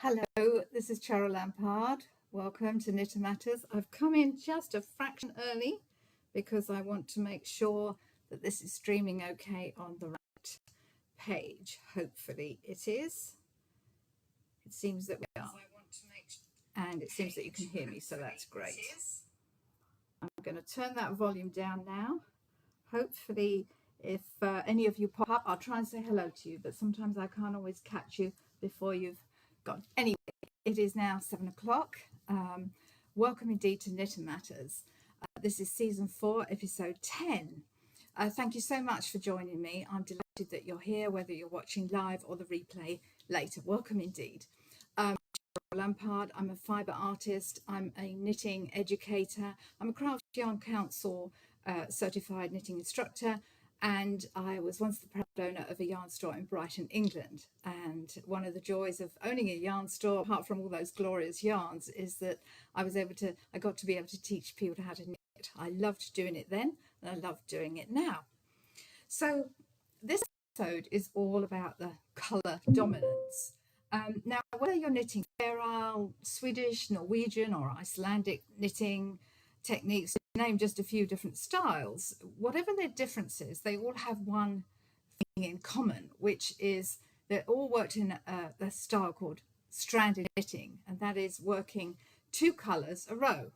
Hello, this is Cheryl Lampard. Welcome to Knitter Matters. I've come in just a fraction early because I want to make sure that this is streaming okay on the right page. Hopefully it is. It seems that we are. And it seems that you can hear me, so that's great. I'm going to turn that volume down now. Hopefully, if any of you pop up, I'll try and say hello to you, but sometimes I can't always catch you before you've gone. Anyway, it is now 7 o'clock. Welcome indeed to Knitter Matters. This is season 4, episode 10. Thank you so much for joining me. I'm delighted that you're here, whether you're watching live or the replay later. Welcome indeed. Lampard. I'm a fibre artist. I'm a knitting educator. I'm a Craft Yarn Council certified knitting instructor, and I was once the proud owner of a yarn store in Brighton, England. And one of the joys of owning a yarn store, apart from all those glorious yarns, is that I got to be able to teach people how to knit. I loved doing it then, and I love doing it now. So this episode is all about the colour dominance. Now, whether you're knitting feral, Swedish, Norwegian or Icelandic knitting techniques, to name just a few different styles, whatever their differences, they all have one thing in common, which is they're all worked in a style called stranded knitting, and that is working 2 colours a row.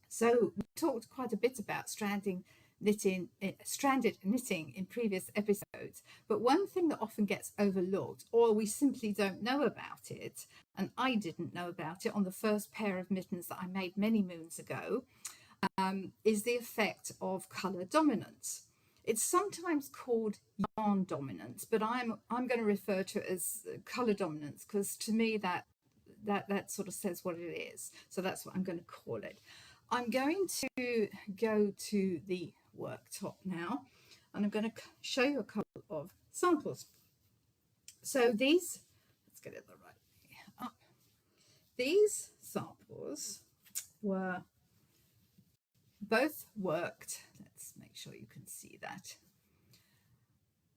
So we talked quite a bit about stranded knitting in previous episodes, but one thing that often gets overlooked, or we simply don't know about it, and I didn't know about it on the first pair of mittens that I made many moons ago, is the effect of colour dominance. It's sometimes called yarn dominance, but I'm going to refer to it as colour dominance, because to me that sort of says what it is. So that's what I'm going to call it. I'm going to go to the worktop now, and I'm going to show you a couple of samples. So these, let's get it the right way up. These samples were both worked. Let's make sure you can see that.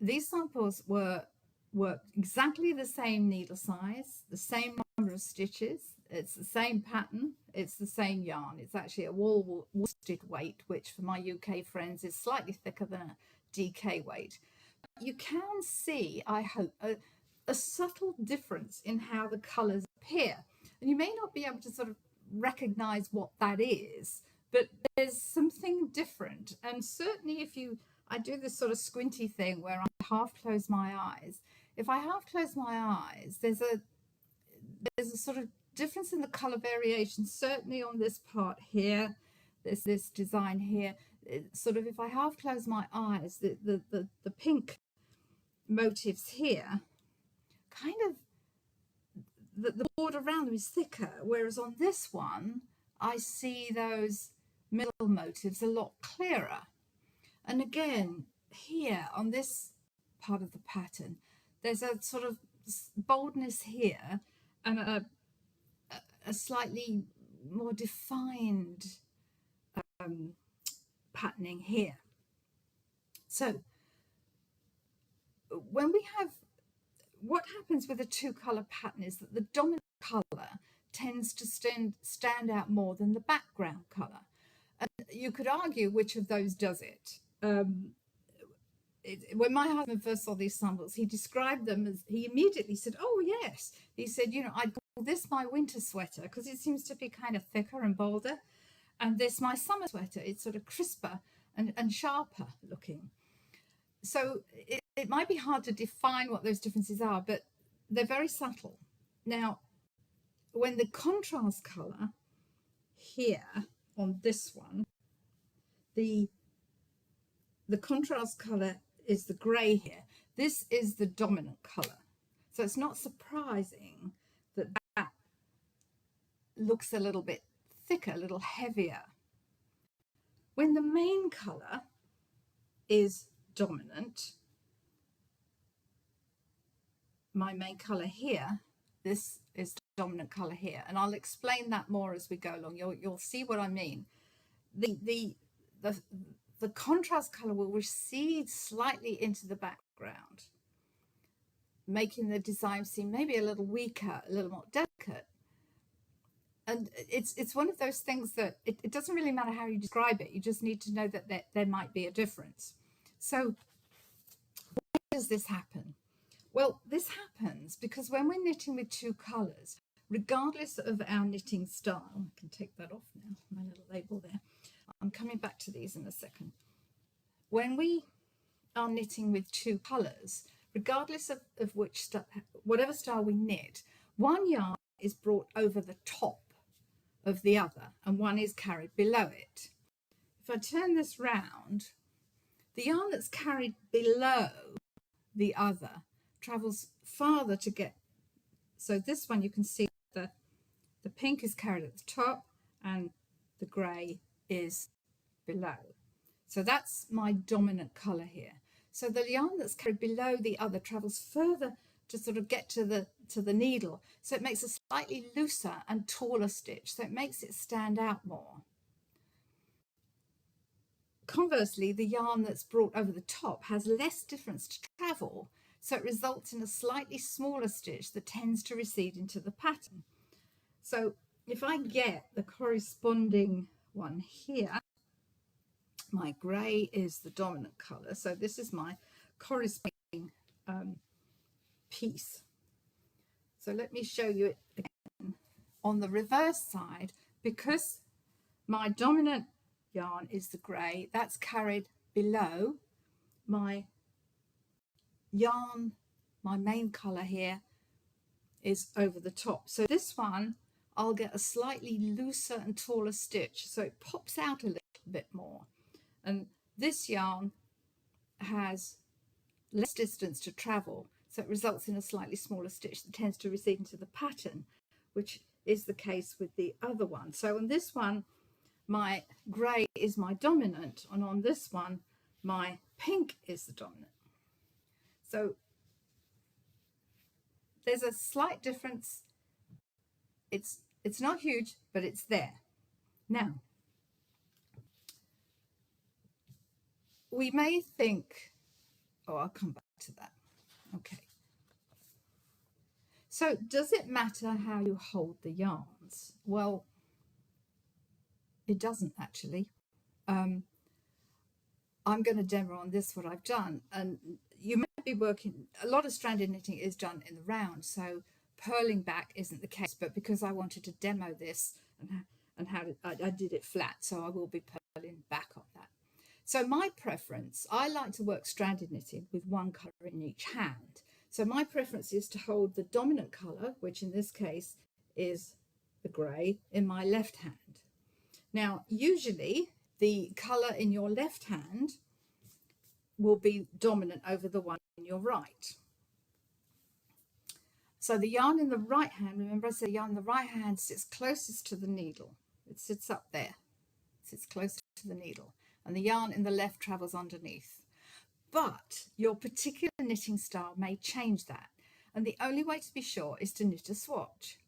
These samples were worked exactly the same needle size, the same number of stitches. It's the same pattern, it's the same yarn. It's actually a worsted weight, which for my UK friends is slightly thicker than a DK weight. You can see, I hope, a subtle difference in how the colours appear. And you may not be able to sort of recognise what that is, but there's something different. And certainly I do this sort of squinty thing where I half close my eyes. If I half close my eyes, there's a sort of difference in the color variation, certainly on this part here, this design here. Sort of, if I half close my eyes, the pink motifs here, kind of the border around them is thicker, whereas on this one I see those middle motifs a lot clearer. And again, here on this part of the pattern, there's a sort of boldness here and a slightly more defined patterning here. So when we have, what happens with a 2-colour pattern is that the dominant colour tends to stand out more than the background colour. And you could argue which of those does it. When my husband first saw these samples, he described them as, he immediately said, oh yes, he said, you know, I'd call this my winter sweater because it seems to be kind of thicker and bolder, and this my summer sweater, it's sort of crisper and sharper looking. So it might be hard to define what those differences are, but they're very subtle. Now, when the contrast colour here on this one, the contrast colour is the grey here. This is the dominant colour. So it's not surprising that that looks a little bit thicker, a little heavier. When the main colour is dominant, my main colour here, this is the dominant colour here, and I'll explain that more as we go along. You'll see what I mean. The contrast colour will recede slightly into the background. making the design seem maybe a little weaker, a little more delicate. And it's one of those things that it doesn't really matter how you describe it. You just need to know that there might be a difference. So why does this happen? Well, this happens because when we're knitting with two colours, regardless of our knitting style, I can take that off now, my little label there. I'm coming back to these in a second. When we are knitting with two colours, regardless of which whatever style we knit, one yarn is brought over the top of the other and one is carried below it. If I turn this round, the yarn that's carried below the other travels farther to get, so this one you can see the pink is carried at the top and the grey is below. So that's my dominant colour here. So the yarn that's carried below the other travels further to sort of get to the needle. So it makes a slightly looser and taller stitch. So it makes it stand out more. Conversely, the yarn that's brought over the top has less difference to travel. So it results in a slightly smaller stitch that tends to recede into the pattern. So if I get the corresponding one here, my grey is the dominant colour. So this is my corresponding piece. So let me show you it again. On the reverse side, because my dominant yarn is the grey, that's carried below my yarn, my main colour here is over the top. So this one, I'll get a slightly looser and taller stitch, so it pops out a little bit more. And this yarn has less distance to travel, so it results in a slightly smaller stitch that tends to recede into the pattern, which is the case with the other one. So on this one, my grey is my dominant, and on this one, my pink is the dominant. So there's a slight difference. It's not huge, but it's there. Now, we may think, oh, I'll come back to that. Okay. So does it matter how you hold the yarns? Well, it doesn't actually. I'm going to demo on this what I've done, and you might be working, a lot of stranded knitting is done in the round, so purling back isn't the case, but because I wanted to demo this and how I did it flat, so I will be purling back on that. So my preference, I like to work stranded knitting with one colour in each hand. So my preference is to hold the dominant colour, which in this case is the grey, in my left hand. Now, usually the colour in your left hand will be dominant over the one in your right. So the yarn in the right hand, remember I said the yarn in the right hand sits closest to the needle. It sits up there, sits closest to the needle. And the yarn in the left travels underneath. But your particular knitting style may change that. And the only way to be sure is to knit a swatch.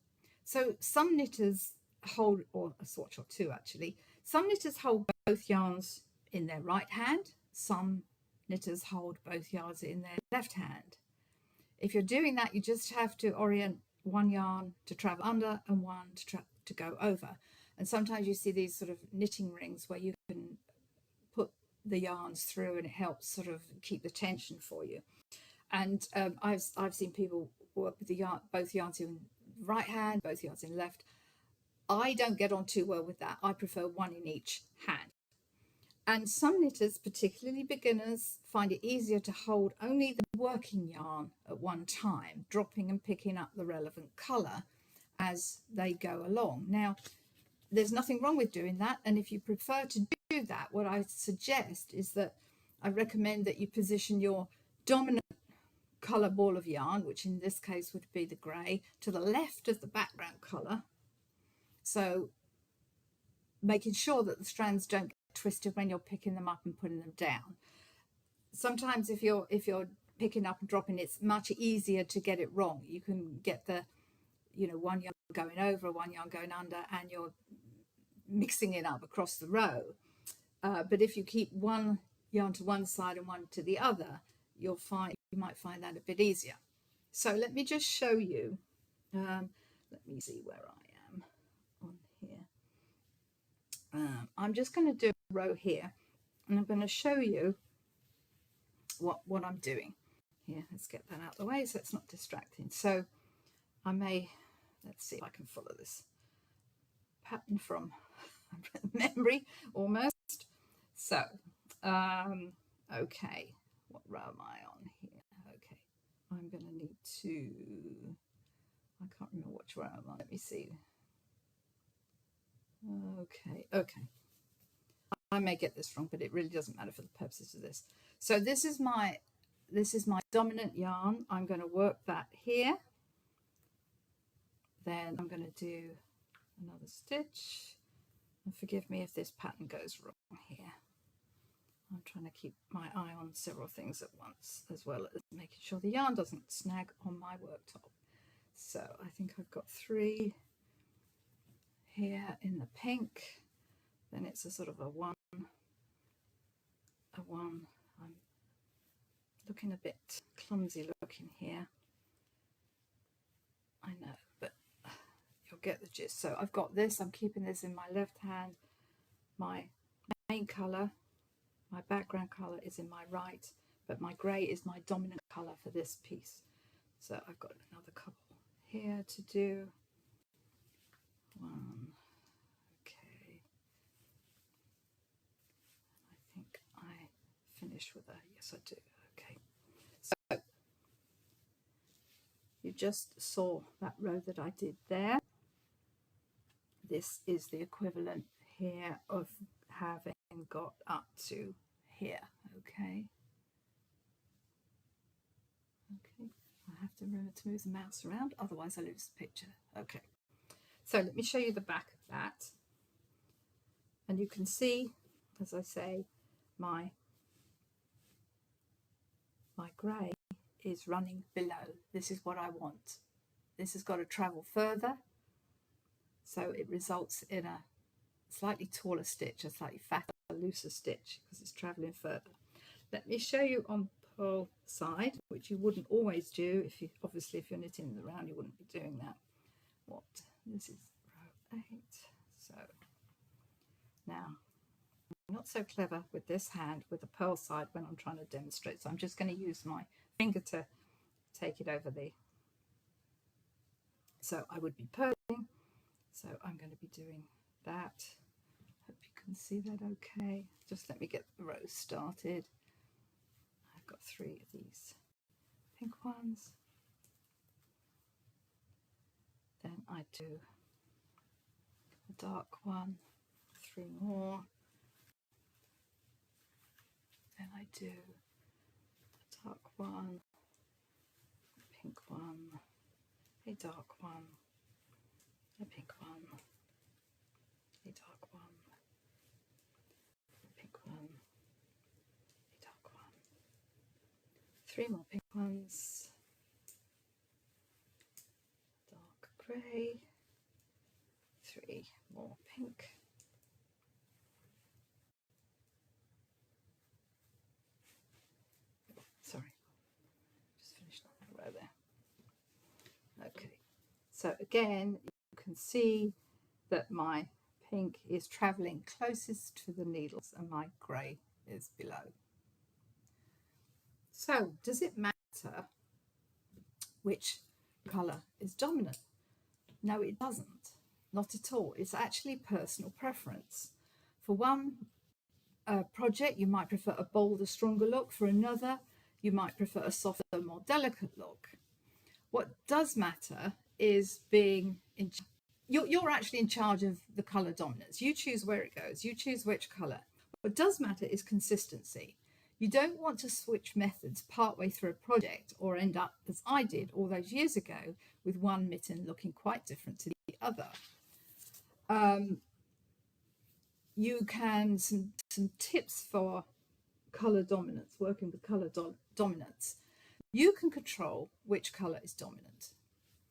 So some knitters hold, or a swatch or two actually, some knitters hold both yarns in their right hand, some knitters hold both yarns in their left hand. If you're doing that, you just have to orient one yarn to travel under and one to go over. And sometimes you see these sort of knitting rings where you can put the yarns through and it helps sort of keep the tension for you. And I've seen people work with the yarn, both yarns in right hand, both yarns in left. I don't get on too well with that. I prefer one in each hand. And some knitters, particularly beginners, find it easier to hold only the working yarn at one time, dropping and picking up the relevant colour as they go along. Now, there's nothing wrong with doing that, and if you prefer to do that, what I suggest is that I recommend that you position your dominant colour ball of yarn, which in this case would be the grey, to the left of the background colour, so making sure that the strands don't get twisted when you're picking them up and putting them down. Sometimes if you're picking up and dropping, it's much easier to get it wrong. You can get the, you know, one yarn going over, one yarn going under, and you're mixing it up across the row. But if you keep one yarn to one side and one to the other, you might find that a bit easier. So let me just show you. Let me see where I am on here. I'm just going to do a row here, and I'm going to show you what I'm doing. Here, let's get that out of the way so it's not distracting. So I may, let's see if I can follow this pattern from memory almost. So, okay, what row am I on here? Okay, I'm going to need to, I can't remember which row I'm on. Let me see. Okay. I may get this wrong, but it really doesn't matter for the purposes of this. So this is my dominant yarn. I'm going to work that here. Then I'm going to do another stitch. And forgive me if this pattern goes wrong here. I'm trying to keep my eye on several things at once, as well as making sure the yarn doesn't snag on my worktop. So I think I've got 3 here in the pink. Then it's a sort of a one. I'm looking a bit clumsy looking here. I know, but you'll get the gist. So I've got this. I'm keeping this in my left hand. My main colour, my background colour is in my right, but my grey is my dominant colour for this piece. So I've got another couple here to do. 1. Okay. I think I finished with a, yes I do. Okay. So you just saw that row that I did there. This is the equivalent here of having got up to here. Okay. I have to remember to move the mouse around, otherwise I lose the picture. Okay, so let me show you the back of that. And you can see, as I say, my grey is running below. This is what I want. This has got to travel further, so it results in a slightly taller stitch, a slightly fatter, looser stitch, because it's travelling further. Let me show you on the purl side, which you wouldn't always do. If you obviously, if you're knitting in the round, you wouldn't be doing that. What this is row 8. So now I'm not so clever with this hand with the purl side when I'm trying to demonstrate, so I'm just going to use my finger to take it over the, so I would be purling, so I'm going to be doing that. Hope you can see that okay. Just let me get the row started. I've got 3 of these pink ones, then I do a dark one, 3 more, then I do a dark one, a pink one, a dark one, a pink one, a dark one, a pink one, a dark one, 3 more pink ones, dark grey, 3 more pink, sorry, just finished that row there. Okay, so again you can see that my pink is travelling closest to the needles and my grey is below. So does it matter which colour is dominant? No, it doesn't. Not at all. It's actually personal preference. For one project, you might prefer a bolder, stronger look. For another, you might prefer a softer, more delicate look. What does matter is being in you're actually in charge of the colour dominance. You choose where it goes. You choose which colour. What does matter is consistency. You don't want to switch methods partway through a project or end up, as I did all those years ago, with one mitten looking quite different to the other. You can, some tips for colour dominance, working with colour dominance. You can control which colour is dominant.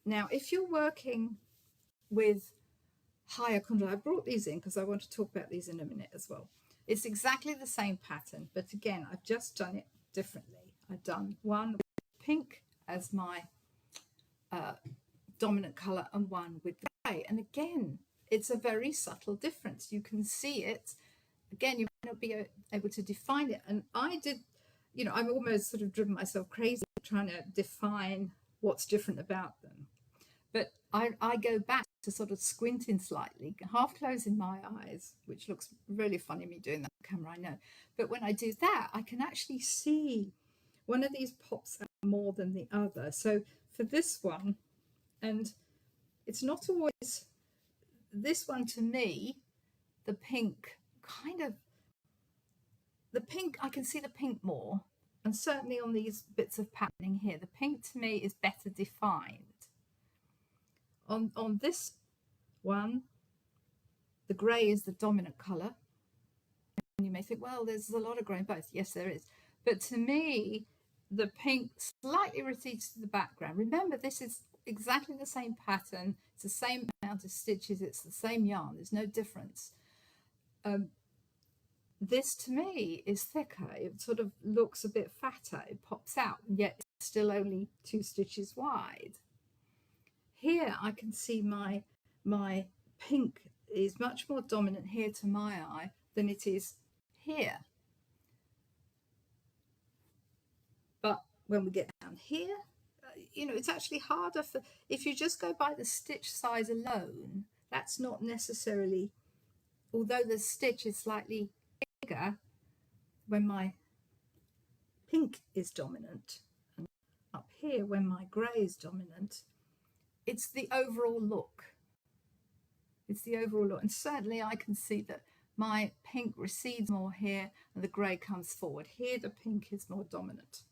Now, if you're working with higher contrast, I brought these in because I want to talk about these in a minute as well. It's exactly the same pattern, but again, I've just done it differently. I've done one with pink as my dominant colour and one with the grey. And again, it's a very subtle difference. You can see it. Again, you might not be able to define it. And I did, you know, I'm almost sort of driven myself crazy trying to define what's different about them. But I go back to sort of squinting slightly, half closing my eyes, which looks really funny me doing that on camera, I know. But when I do that, I can actually see one of these pops out more than the other. So for this one, and it's not always, this one to me, the pink kind of, the pink, I can see the pink more. And certainly on these bits of patterning here, the pink to me is better defined. On this one, the grey is the dominant colour. And you may think, well, there's a lot of grey in both. Yes, there is. But to me, the pink slightly recedes to the background. Remember, this is exactly the same pattern. It's the same amount of stitches. It's the same yarn. There's no difference. This to me is thicker. It sort of looks a bit fatter. It pops out, and yet it's still only 2 stitches wide. Here I can see my pink is much more dominant here to my eye than it is here. But when we get down here, you know, it's actually harder for, if you just go by the stitch size alone, that's not necessarily, although the stitch is slightly bigger when my pink is dominant, and up here when my grey is dominant, it's the overall look. It's the overall look. And certainly I can see that my pink recedes more here and the grey comes forward. Here the pink is more dominant.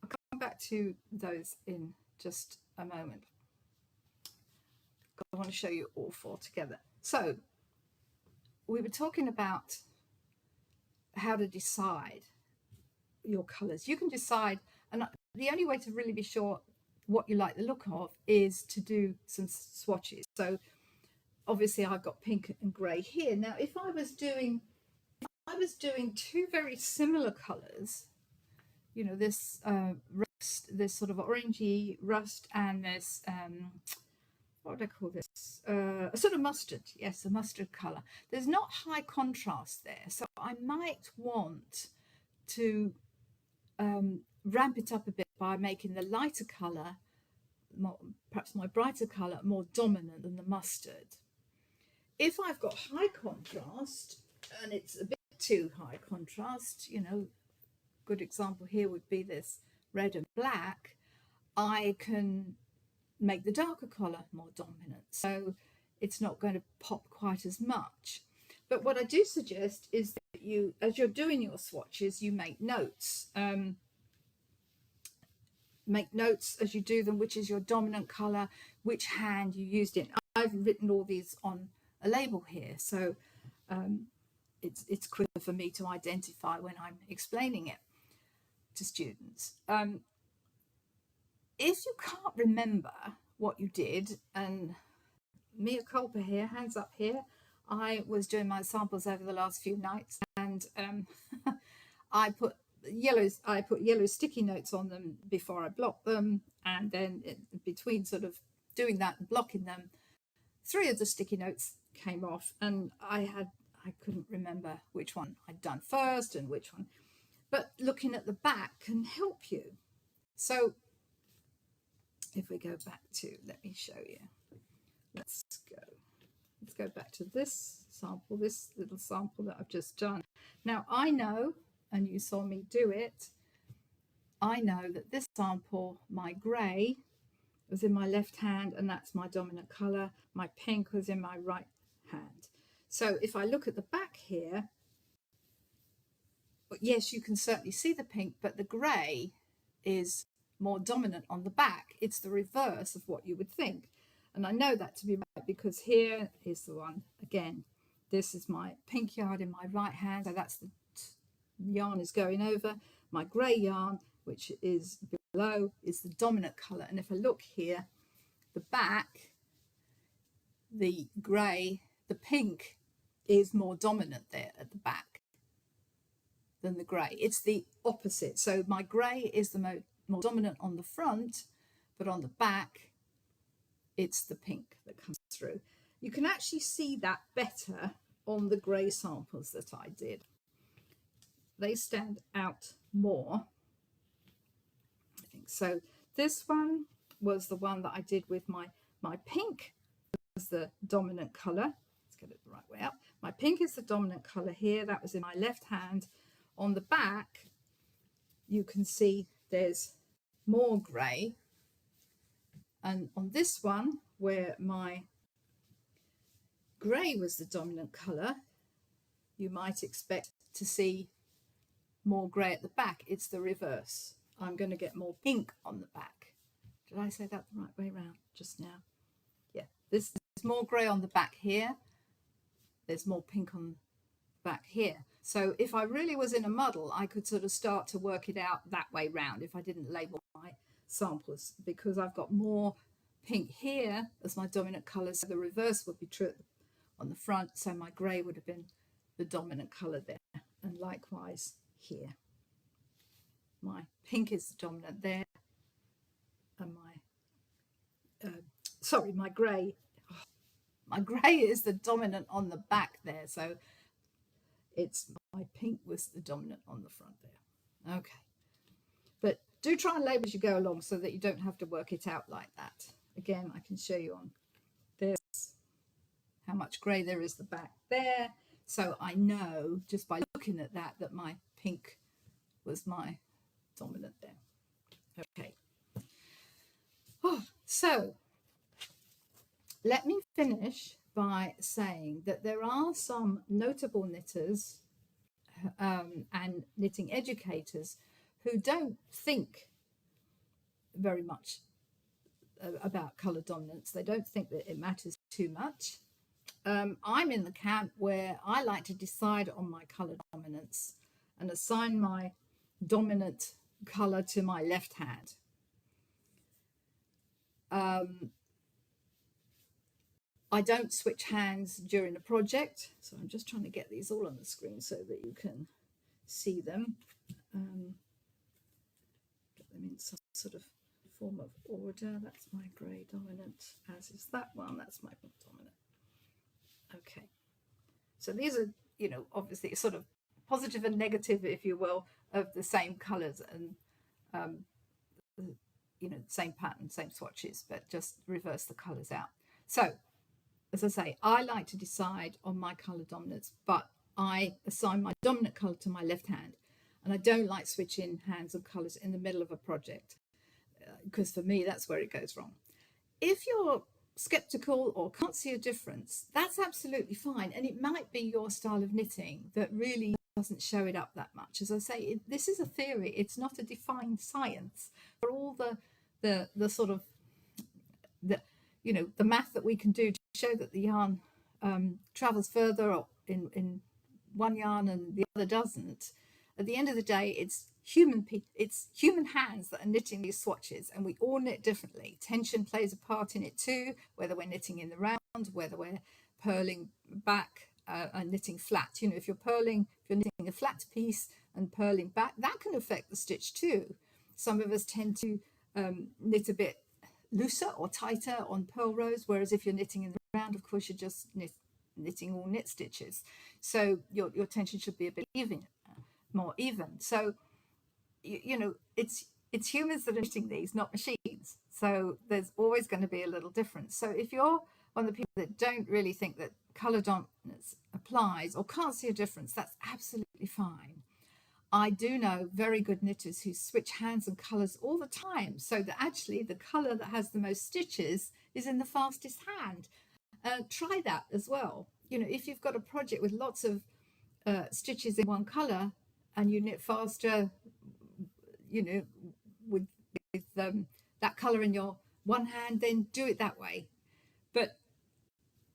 I'll come back to those in just a moment. I want to show you all 4 together. So we were talking about how to decide your colours. You can decide, and the only way to really be sure what you like the look of is to do some swatches. So obviously I've got pink and grey here. Now if I was doing 2 very similar colours, you know, this rust, this sort of orangey rust, and this what would I call this, a sort of mustard, yes, a mustard colour, there's not high contrast there, so I might want to ramp it up a bit by making the lighter colour, perhaps my brighter colour, more dominant than the mustard. If I've got high contrast and it's a bit too high contrast, you know, good example here would be this red and black, I can make the darker colour more dominant, so it's not going to pop quite as much. But what I do suggest is that you, as you're doing your swatches, you make notes. Make notes as you do them, which is your dominant colour, which hand you used it. I've written all these on a label here, so it's quicker for me to identify when I'm explaining it to students. If you can't remember what you did, and mea culpa here, hands up here, I was doing my samples over the last few nights, and I put yellow sticky notes on them before I blocked them, and then between sort of doing that and blocking them, 3 of the sticky notes came off, and I couldn't remember which one I'd done first and which one. But looking at the back can help you. So if we go back to, let me show you. Let's go back to this sample, this little sample that I've just done. Now I know, and you saw me do it, I know that this sample, my grey, was in my left hand, and that's my dominant colour. My pink was in my right hand. So if I look at the back here, yes, you can certainly see the pink, but the grey is more dominant on the back. It's the reverse of what you would think. And I know that to be right because here is the one. Again, this is my pink yarn in my right hand, so that's the yarn is going over. My grey yarn, which is below, is the dominant colour. And if I look here, the back, the grey, the pink is more dominant there at the back than the grey. It's the opposite. So my grey is the more dominant on the front, but on the back, it's the pink that comes through. You can actually see that better on the grey samples that I did. They stand out more, I think. So this one was the one that I did with my pink was the dominant colour. Let's get it the right way up. My pink is the dominant colour here. That was in my left hand. On the back, you can see there's more grey. And on this one, where my grey was the dominant colour, you might expect to see more grey at the back. It's the reverse. I'm going to get more pink on the back. Did I say that the right way around just now? Yeah, this is more grey on the back here. There's more pink on the back here. So if I really was in a muddle, I could sort of start to work it out that way round if I didn't label my samples, because I've got more pink here as my dominant colour. So the reverse would be true on the front. So my grey would have been the dominant colour there. And likewise here. My pink is the dominant there. And my grey. My grey is the dominant on the back there. So it's my pink was the dominant on the front there. Okay. But do try and label as you go along so that you don't have to work it out like that. Again, I can show you on this how much grey there is the back there. So I know just by looking at that that my pink was my dominant there. Okay. Oh, so let me finish by saying that there are some notable knitters and knitting educators who don't think very much about colour dominance. They don't think that it matters too much. I'm in the camp where I like to decide on my colour dominance and assign my dominant colour to my left hand. I don't switch hands during the project, so I'm just trying to get these all on the screen so that you can see them. Get them in some sort of form of order. That's my grey dominant, as is that one. That's my pink dominant. Okay, so these are, you know, obviously sort of positive and negative, if you will, of the same colours and, you know, same pattern, same swatches, but just reverse the colours out. So, as I say, I like to decide on my colour dominance, but I assign my dominant colour to my left hand. And I don't like switching hands of colours in the middle of a project, because for me, that's where it goes wrong. If you're skeptical or can't see a difference, that's absolutely fine. And it might be your style of knitting that really doesn't show it up that much. As I say, this is a theory. It's not a defined science. For all the sort of, you know, the math that we can do to show that the yarn travels further in one yarn and the other doesn't, at the end of the day, it's human hands that are knitting these swatches, and we all knit differently. Tension plays a part in it too, whether we're knitting in the round, whether we're purling back and knitting flat. You know, if you're knitting a flat piece and purling back, that can affect the stitch too. Some of us tend to knit a bit looser or tighter on purl rows, whereas if you're knitting in the round, of course, you're just knitting all knit stitches. So your tension should be a bit more even. So, you know, it's humans that are knitting these, not machines. So there's always going to be a little difference. So if you're one of the people that don't really think that colour dominance applies or can't see a difference, that's absolutely fine. I do know very good knitters who switch hands and colours all the time, so that actually the colour that has the most stitches is in the fastest hand. Try that as well. You know, if you've got a project with lots of stitches in one colour and you knit faster, you know, with that colour in your one hand, then do it that way. But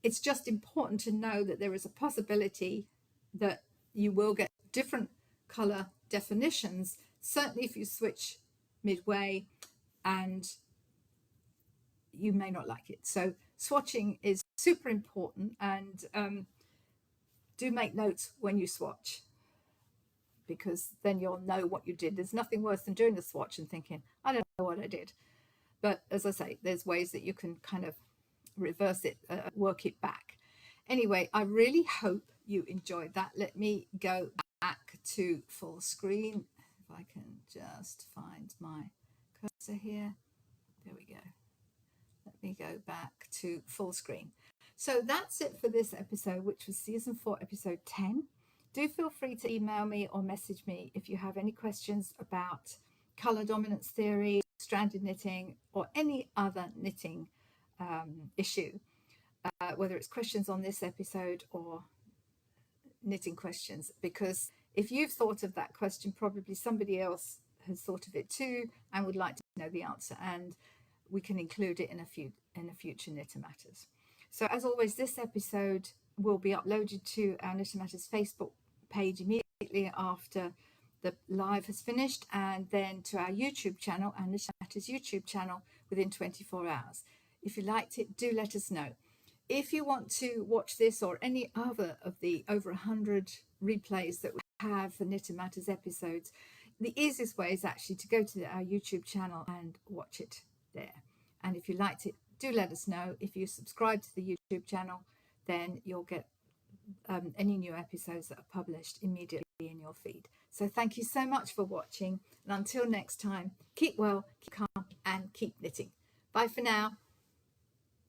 it's just important to know that there is a possibility that you will get different colour definitions, certainly if you switch midway, and you may not like it. So swatching is super important, and do make notes when you swatch, because then you'll know what you did. There's nothing worse than doing the swatch and thinking, I don't know what I did. But as I say, there's ways that you can kind of reverse it, work it back. Anyway, I really hope you enjoyed that. Let me go back to full screen. If I can just find my cursor here. There we go. Let me go back to full screen. So that's it for this episode, which was season 4, episode 10. Do feel free to email me or message me if you have any questions about color dominance theory, stranded knitting, or any other knitting issue, whether it's questions on this episode or knitting questions, because if you've thought of that question, probably somebody else has thought of it too and would like to know the answer, and we can include it in a future Knitter Matters. So as always, this episode will be uploaded to our Knitter Matters Facebook page immediately after the live has finished, and then to our YouTube channel, our Knitter Matters YouTube channel, within 24 hours. If you liked it, do let us know. If you want to watch this or any other of the over 100 replays that we have for Knitter Matters episodes, the easiest way is actually to go to our YouTube channel and watch it there. And if you liked it, do let us know. If you subscribe to the YouTube channel, then you'll get any new episodes that are published immediately in your feed. So thank you so much for watching. And until next time, keep well, keep calm, and keep knitting. Bye for now.